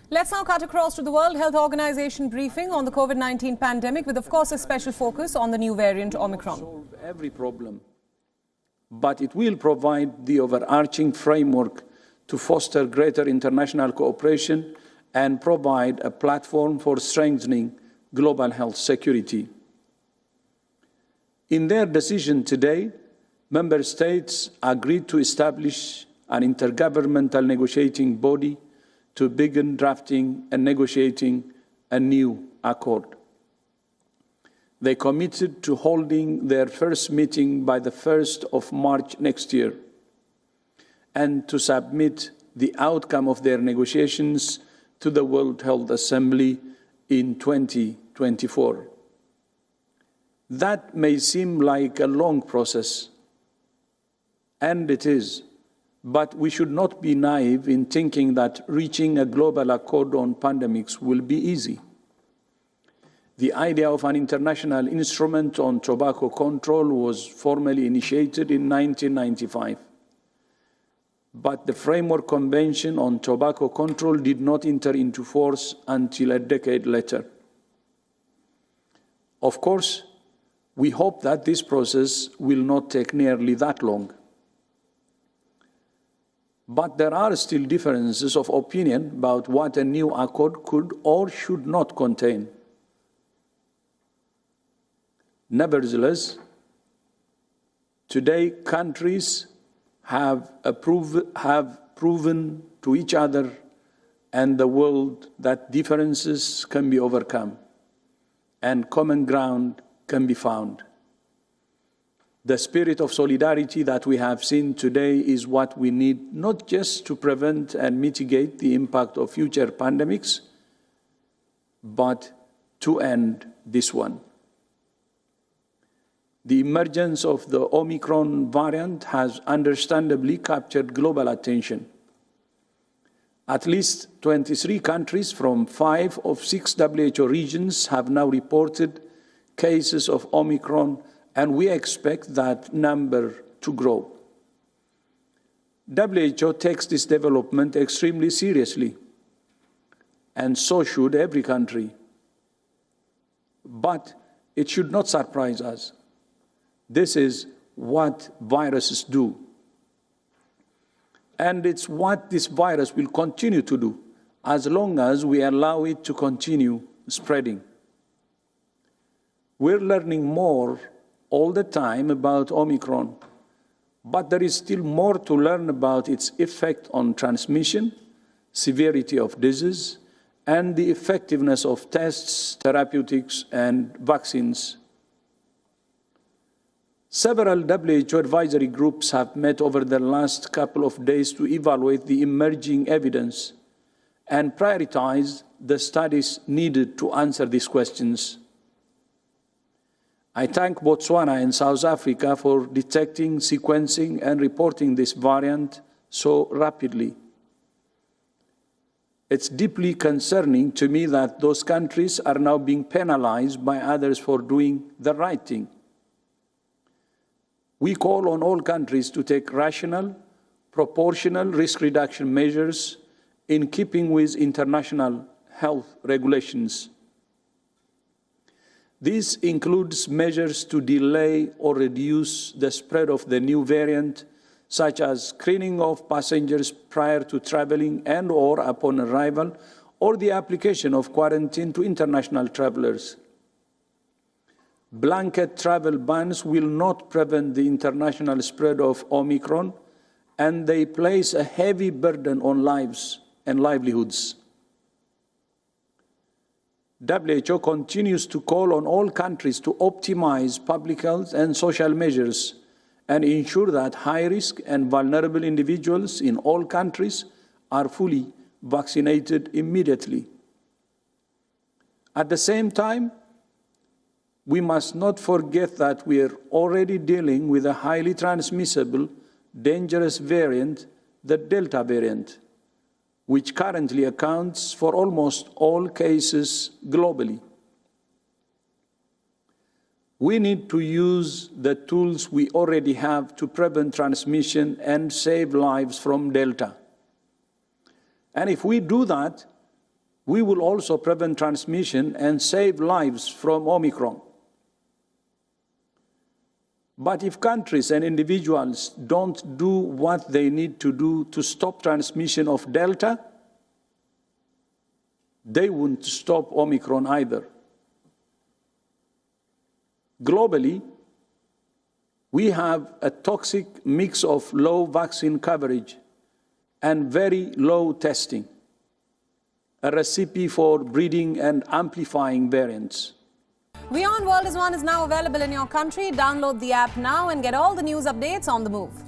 Let's now cut across to the World Health Organization briefing on the COVID-19 pandemic with, of course, a special focus on the new variant Omicron. Solve every problem, but it will provide the overarching framework to foster greater international cooperation and provide a platform for strengthening global health security. In their decision today, member states agreed to establish an intergovernmental negotiating body to begin drafting and negotiating a new accord. They committed to holding their first meeting by the 1st of March next year and to submit the outcome of their negotiations to the World Health Assembly in 2024. That may seem like a long process, and it is. But we should not be naive in thinking that reaching a global accord on pandemics will be easy. The idea of an international instrument on tobacco control was formally initiated in 1995. But the Framework Convention on Tobacco Control did not enter into force until a decade later. Of course, we hope that this process will not take nearly that long. But there are still differences of opinion about what a new accord could or should not contain. Nevertheless, today countries have proven to each other and the world that differences can be overcome and common ground can be found. The spirit of solidarity that we have seen today is what we need, not just to prevent and mitigate the impact of future pandemics, but to end this one. The emergence of the Omicron variant has understandably captured global attention. At least 23 countries from 5 of 6 WHO regions have now reported cases of Omicron, and we expect that number to grow. WHO takes this development extremely seriously, and so should every country. But it should not surprise us. This is what viruses do. And it's what this virus will continue to do as long as we allow it to continue spreading. We're learning more all the time about Omicron, but there is still more to learn about its effect on transmission, severity of disease, and the effectiveness of tests, therapeutics, and vaccines. Several WHO advisory groups have met over the last couple of days to evaluate the emerging evidence and prioritize the studies needed to answer these questions. I thank Botswana and South Africa for detecting, sequencing, and reporting this variant so rapidly. It's deeply concerning to me that those countries are now being penalized by others for doing the right thing. We call on all countries to take rational, proportional risk reduction measures in keeping with international health regulations. This includes measures to delay or reduce the spread of the new variant, such as screening of passengers prior to traveling and/or upon arrival, or the application of quarantine to international travelers. Blanket travel bans will not prevent the international spread of Omicron, and they place a heavy burden on lives and livelihoods. WHO continues to call on all countries to optimize public health and social measures and ensure that high-risk and vulnerable individuals in all countries are fully vaccinated immediately. At the same time, we must not forget that we are already dealing with a highly transmissible, dangerous variant, the Delta variant, which currently accounts for almost all cases globally. We need to use the tools we already have to prevent transmission and save lives from Delta. And if we do that, we will also prevent transmission and save lives from Omicron. But if countries and individuals don't do what they need to do to stop transmission of Delta, they won't stop Omicron either. Globally, we have a toxic mix of low vaccine coverage and very low testing, a recipe for breeding and amplifying variants. WION World is now available in your country. Download the app now and get all the news updates on the move.